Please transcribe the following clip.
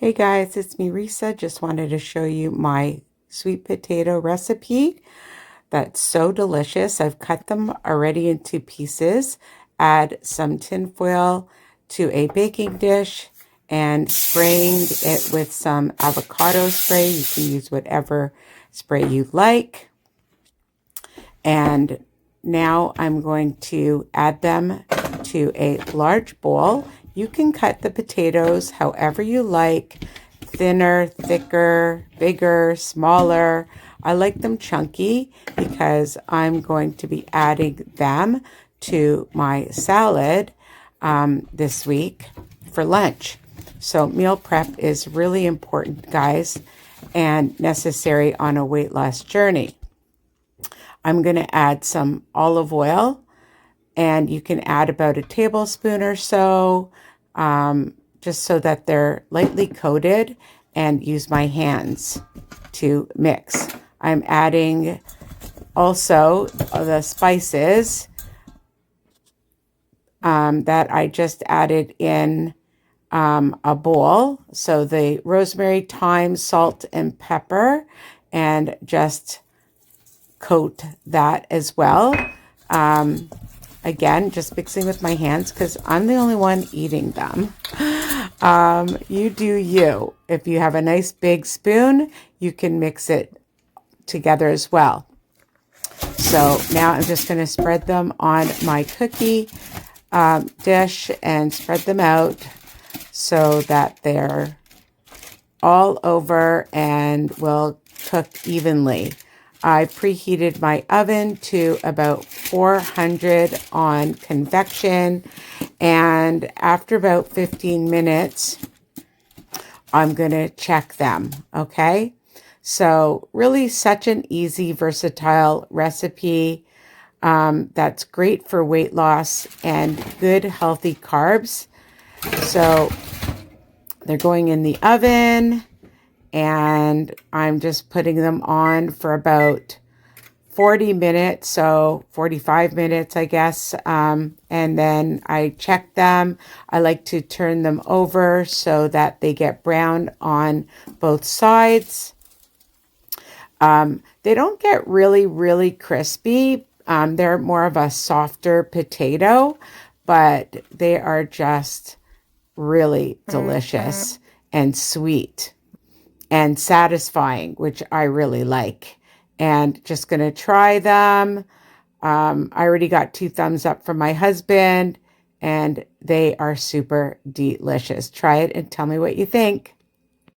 Hey guys, it's me Risa. Just wanted to show you my sweet potato recipe. That's so delicious. I've cut them already into pieces. Add some tin foil to a baking dish and spraying it with some avocado spray. You can use whatever spray you like. And now I'm going to add them to a large bowl. You can cut the potatoes however you like, thinner, thicker, bigger, smaller. I like them chunky because I'm going to be adding them to my salad this week for lunch. So meal prep is really important, guys, and necessary on a weight loss journey. I'm going to add some olive oil, and you can add about a tablespoon or so, just so that they're lightly coated, and use my hands to mix. I'm adding also the spices that I just added in a bowl. So the rosemary, thyme, salt, and pepper, and just coat that as well. Again, just mixing with my hands because I'm the only one eating them. You do you. If you have a nice big spoon, you can mix it together as well. So now I'm just going to spread them on my cookie dish and spread them out so that they're all over and will cook evenly. I preheated my oven to about 400 on convection, and after about 15 minutes, I'm going to check them, okay? So really such an easy, versatile recipe that's great for weight loss and good, healthy carbs. So they're going in the oven, and I'm just putting them on for about 40 minutes, so 45 minutes, I guess. And then I check them. I like to turn them over so that they get brown on both sides. They don't get really crispy. They're more of a softer potato, but they are just really delicious and sweet and satisfying, which I really like. And just going to try them. I already got 2 thumbs up from my husband, and they are super delicious. Try it and tell me what you think.